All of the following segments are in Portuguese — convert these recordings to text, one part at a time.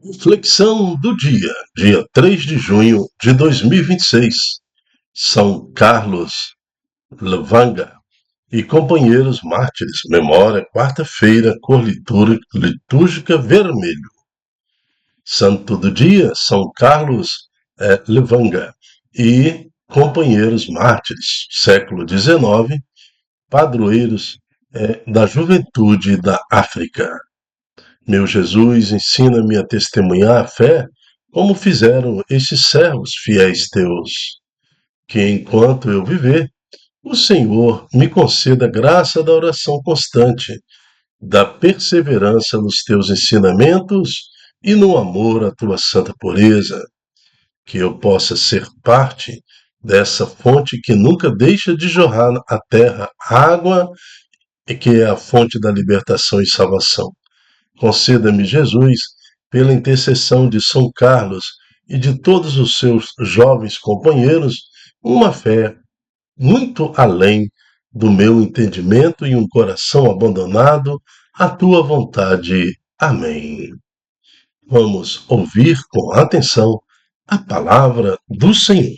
Reflexão do dia 3 de junho de 2026. São Carlos Levanga e companheiros mártires. Memória, quarta-feira, cor litúrgica vermelho. Santo do dia, São Carlos Levanga e companheiros mártires. Século XIX, padroeiros da juventude da África. Meu Jesus, ensina-me a testemunhar a fé, como fizeram estes servos fiéis teus. Que enquanto eu viver, o Senhor me conceda a graça da oração constante, da perseverança nos teus ensinamentos e no amor à tua santa pureza. Que eu possa ser parte dessa fonte que nunca deixa de jorrar à terra água, e que é a fonte da libertação e salvação. Conceda-me, Jesus, pela intercessão de São Carlos e de todos os seus jovens companheiros, uma fé muito além do meu entendimento e um coração abandonado à tua vontade. Amém. Vamos ouvir com atenção a palavra do Senhor.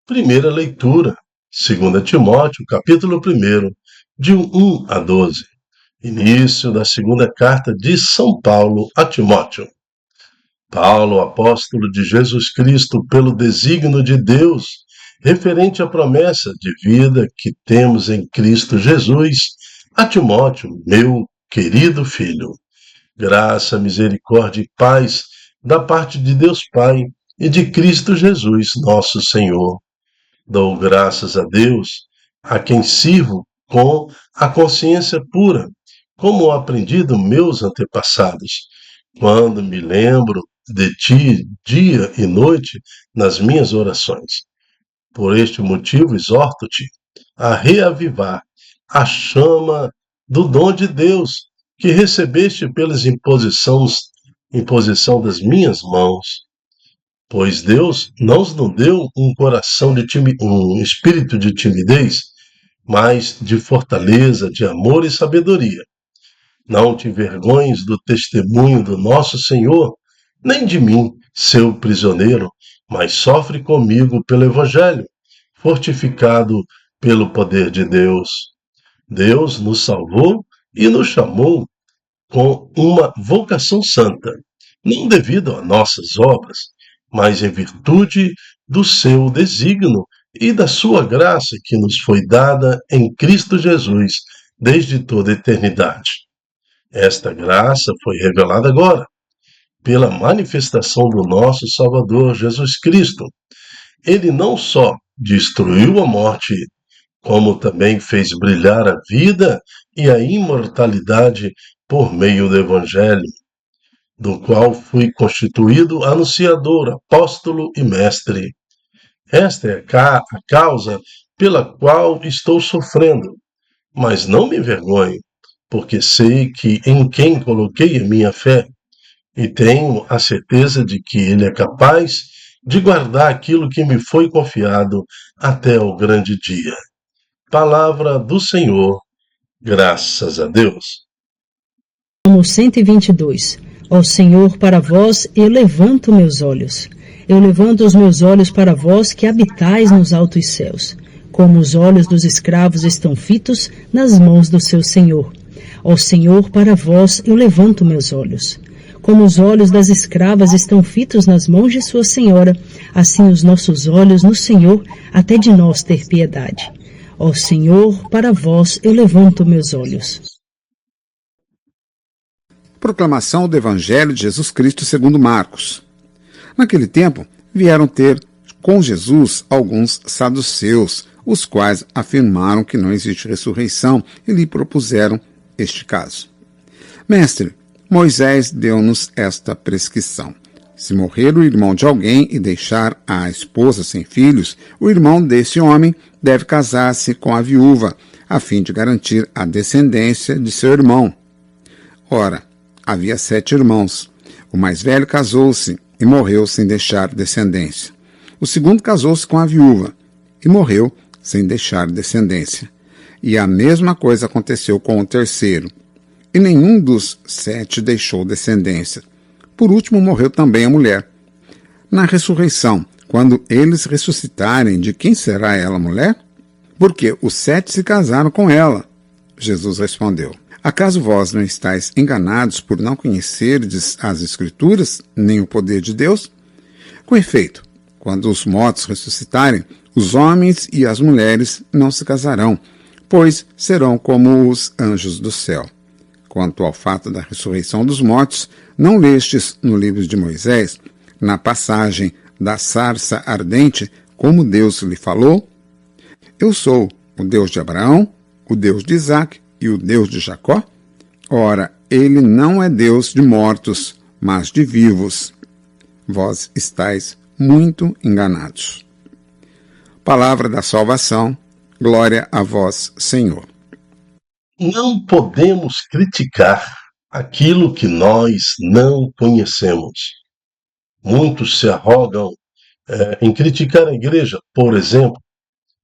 Primeira leitura, 2 Timóteo, capítulo 1, de 1 a 12. Início da segunda carta de São Paulo a Timóteo. Paulo, apóstolo de Jesus Cristo, pelo desígnio de Deus, referente à promessa de vida que temos em Cristo Jesus, a Timóteo, meu querido filho. Graça, misericórdia e paz da parte de Deus Pai e de Cristo Jesus, nosso Senhor. Dou graças a Deus, a quem sirvo com a consciência pura, como aprendi dos meus antepassados, quando me lembro de ti dia e noite nas minhas orações. Por este motivo exorto-te a reavivar a chama do dom de Deus que recebeste pelas imposição das minhas mãos. Pois Deus não nos deu um espírito de timidez, mas de fortaleza, de amor e sabedoria. Não te envergonhes do testemunho do nosso Senhor, nem de mim, seu prisioneiro, mas sofre comigo pelo Evangelho, fortificado pelo poder de Deus. Deus nos salvou e nos chamou com uma vocação santa, não devido a nossas obras, mas em virtude do seu desígnio e da sua graça que nos foi dada em Cristo Jesus desde toda a eternidade. Esta graça foi revelada agora, pela manifestação do nosso Salvador Jesus Cristo. Ele não só destruiu a morte, como também fez brilhar a vida e a imortalidade por meio do Evangelho, do qual fui constituído anunciador, apóstolo e mestre. Esta é a causa pela qual estou sofrendo, mas não me envergonho, porque sei que em quem coloquei a minha fé, e tenho a certeza de que Ele é capaz de guardar aquilo que me foi confiado até o grande dia. Palavra do Senhor, graças a Deus. Salmo 122. Ó Senhor, para vós eu levanto meus olhos. Eu levanto os meus olhos para vós que habitais nos altos céus. Como os olhos dos escravos estão fitos nas mãos do seu Senhor. Ó Senhor, para vós eu levanto meus olhos. Como os olhos das escravas estão fitos nas mãos de sua senhora, assim os nossos olhos no Senhor, até de nós ter piedade. Ó Senhor, para vós eu levanto meus olhos. Proclamação do Evangelho de Jesus Cristo segundo Marcos. Naquele tempo, vieram ter com Jesus alguns saduceus, os quais afirmaram que não existe ressurreição e lhe propuseram este caso. Mestre, Moisés deu-nos esta prescrição. Se morrer o irmão de alguém e deixar a esposa sem filhos, o irmão desse homem deve casar-se com a viúva, a fim de garantir a descendência de seu irmão. Ora, havia 7 irmãos. O mais velho casou-se e morreu sem deixar descendência. O segundo casou-se com a viúva e morreu sem deixar descendência. E a mesma coisa aconteceu com o terceiro. e nenhum dos 7 deixou descendência. Por último, morreu também a mulher. Na ressurreição, quando eles ressuscitarem, de quem será ela mulher? Porque os 7 se casaram com ela. Jesus respondeu: acaso vós não estáis enganados por não conhecerdes as Escrituras, nem o poder de Deus? Com efeito, quando os mortos ressuscitarem, os homens e as mulheres não se casarão, pois serão como os anjos do céu. Quanto ao fato da ressurreição dos mortos, não lestes no livro de Moisés, na passagem da sarça ardente, como Deus lhe falou? Eu sou o Deus de Abraão, o Deus de Isaque e o Deus de Jacó? Ora, ele não é Deus de mortos, mas de vivos. Vós estáis muito enganados. Palavra da salvação, glória a vós, Senhor. Não podemos criticar aquilo que nós não conhecemos. Muitos se arrogam em criticar a igreja, por exemplo,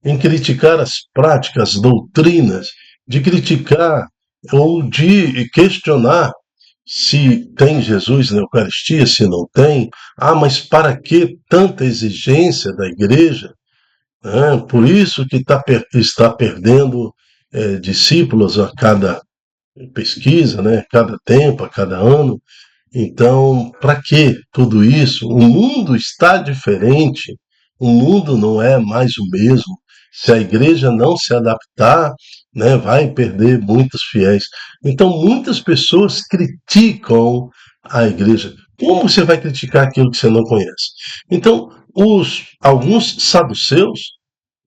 em criticar as práticas, doutrinas, de criticar ou de questionar se tem Jesus na Eucaristia, se não tem. Ah, mas para que tanta exigência da igreja? Por isso que está perdendo discípulos a cada pesquisa, né? A cada tempo, a cada ano. Então, para que tudo isso? O mundo está diferente, o mundo não é mais o mesmo. Se a igreja não se adaptar, né, vai perder muitos fiéis. Então, muitas pessoas criticam a igreja. Como você vai criticar aquilo que você não conhece? Então, alguns saduceus,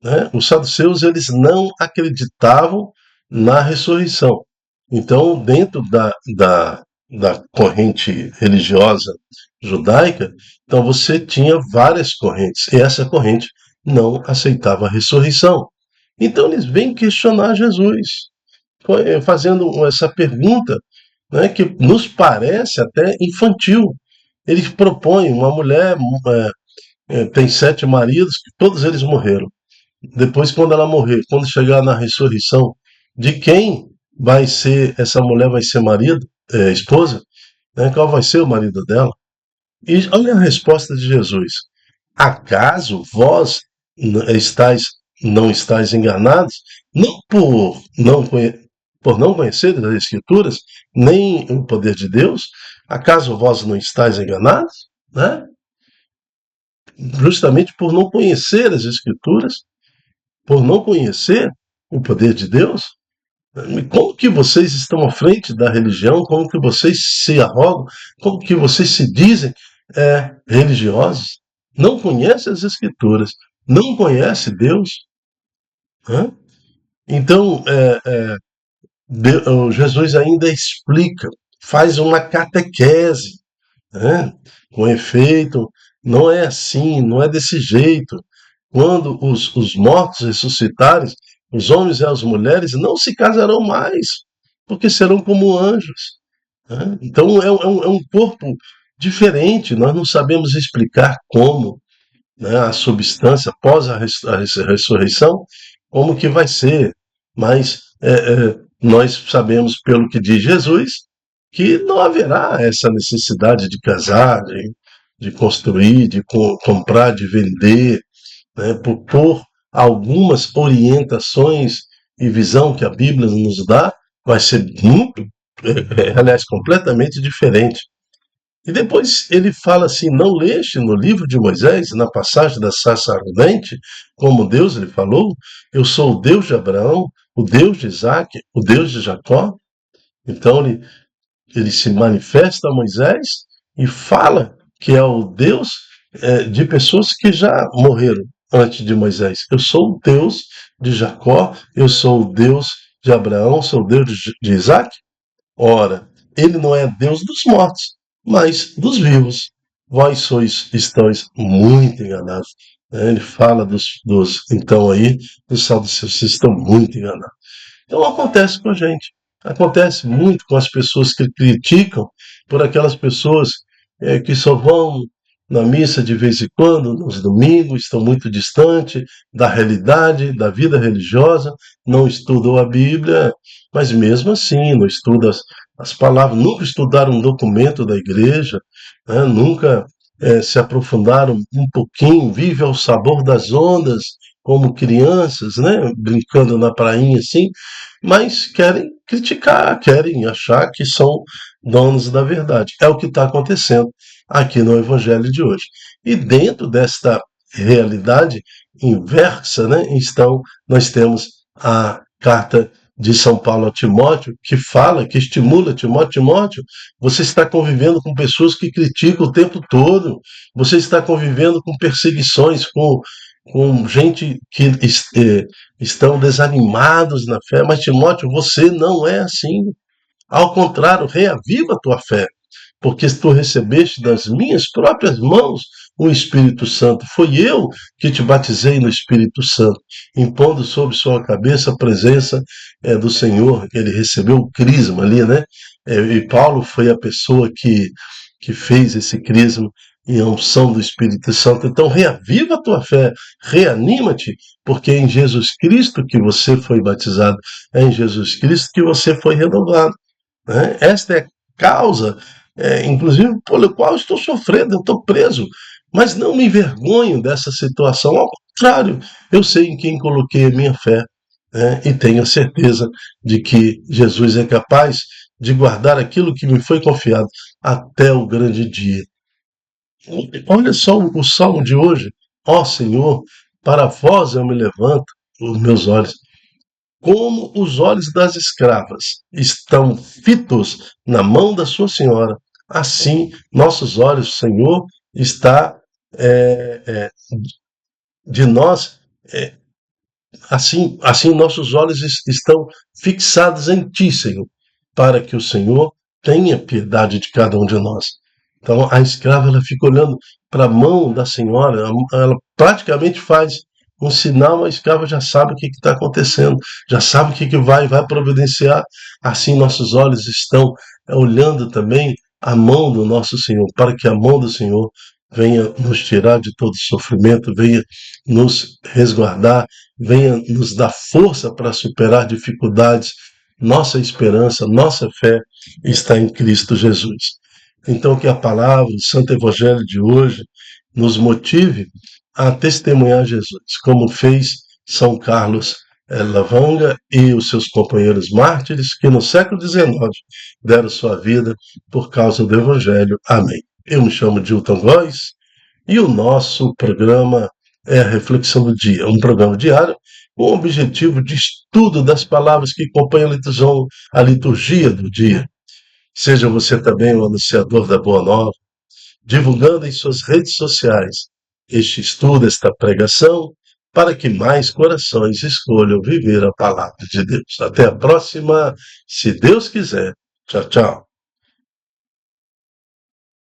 né, os saduceus, eles não acreditavam na ressurreição. Então, dentro da corrente religiosa judaica, então você tinha várias correntes, e essa corrente não aceitava a ressurreição. Então eles vêm questionar Jesus, fazendo essa pergunta, né, que nos parece até infantil. Eles propõem uma mulher, tem 7 maridos, que todos eles morreram. Depois, quando ela morrer, quando chegar na ressurreição, de quem vai ser, essa mulher vai ser marido, esposa, né? Qual vai ser o marido dela? E olha a resposta de Jesus: acaso vós não estáis enganados, não por não conhecer as Escrituras, nem o poder de Deus? Acaso vós não estáis enganados? Né? Justamente por não conhecer as Escrituras, por não conhecer o poder de Deus. Como que vocês estão à frente da religião? Como que vocês se arrogam? Como que vocês se dizem religiosos? Não conhecem as Escrituras, não conhecem Deus. Né? Então, Jesus ainda explica, faz uma catequese, né? Com efeito, não é assim, não é desse jeito. Quando os mortos ressuscitarem, os homens e as mulheres não se casarão mais, porque serão como anjos. Né? Então é um corpo diferente, nós não sabemos explicar como, né, a substância após a ressurreição, como que vai ser, mas nós sabemos, pelo que diz Jesus, que não haverá essa necessidade de casar, de construir, de comprar, de vender, né, por algumas orientações e visão que a Bíblia nos dá, vai ser muito, aliás, completamente diferente. E depois ele fala assim: não leste no livro de Moisés, na passagem da sarça ardente, como Deus lhe falou? Eu sou o Deus de Abraão, o Deus de Isaque, o Deus de Jacó. Então ele se manifesta a Moisés e fala que é o Deus de pessoas que já morreram antes de Moisés. Eu sou o Deus de Jacó, eu sou o Deus de Abraão, sou o Deus de Isaque. Ora, ele não é Deus dos mortos, mas dos vivos. Vós estáis muito enganados. Ele fala então aí, dos saduceus, vocês estão muito enganados. Então acontece com a gente. Acontece muito com as pessoas que criticam, por aquelas pessoas que só vão na missa de vez em quando, nos domingos, estão muito distante da realidade, da vida religiosa, não estudam a Bíblia, mas mesmo assim não estudam as palavras, nunca estudaram um documento da igreja, né? Nunca se aprofundaram um pouquinho, vive ao sabor das ondas, como crianças, né? Brincando na prainha assim, mas querem criticar, querem achar que são donos da verdade. É o que está acontecendo aqui no Evangelho de hoje. E dentro desta realidade inversa, né, nós temos a carta de São Paulo a Timóteo, que fala, que estimula Timóteo, você está convivendo com pessoas que criticam o tempo todo, você está convivendo com perseguições, com gente que estão desanimados na fé, mas Timóteo, você não é assim. Ao contrário, reaviva a tua fé, porque tu recebeste das minhas próprias mãos o Espírito Santo. Foi eu que te batizei no Espírito Santo, impondo sobre sua cabeça a presença do Senhor. Ele recebeu o crisma ali, né? E Paulo foi a pessoa que fez esse crisma em unção do Espírito Santo. Então, reaviva a tua fé, reanima-te, porque é em Jesus Cristo que você foi batizado, é em Jesus Cristo que você foi renovado. Né? Esta é a causa, inclusive, pelo qual estou sofrendo, eu estou preso, mas não me envergonho dessa situação, ao contrário, eu sei em quem coloquei a minha fé, né? E tenho certeza de que Jesus é capaz de guardar aquilo que me foi confiado até o grande dia. Olha só o salmo de hoje. Ó Senhor, para vós eu me levanto os meus olhos. Como os olhos das escravas estão fitos na mão da sua senhora, assim nossos olhos, Senhor, está de nós, é, assim nossos olhos estão fixados em Ti, Senhor, para que o Senhor tenha piedade de cada um de nós. Então a escrava ela fica olhando para a mão da senhora, ela praticamente faz um sinal, a escrava já sabe o que está acontecendo, já sabe o que vai providenciar. Assim nossos olhos estão olhando também a mão do nosso Senhor, para que a mão do Senhor venha nos tirar de todo sofrimento, venha nos resguardar, venha nos dar força para superar dificuldades. Nossa esperança, nossa fé está em Cristo Jesus. Então, que a palavra, o Santo Evangelho de hoje, nos motive a testemunhar Jesus, como fez São Carlos Lavanga e os seus companheiros mártires, que no século XIX deram sua vida por causa do Evangelho. Amém. Eu me chamo Dilton Góes e o nosso programa é a Reflexão do Dia, um programa diário com o objetivo de estudo das palavras que acompanham a liturgia do dia. Seja você também o anunciador da Boa Nova, divulgando em suas redes sociais este estudo, esta pregação, para que mais corações escolham viver a palavra de Deus. Até a próxima, se Deus quiser. Tchau, tchau.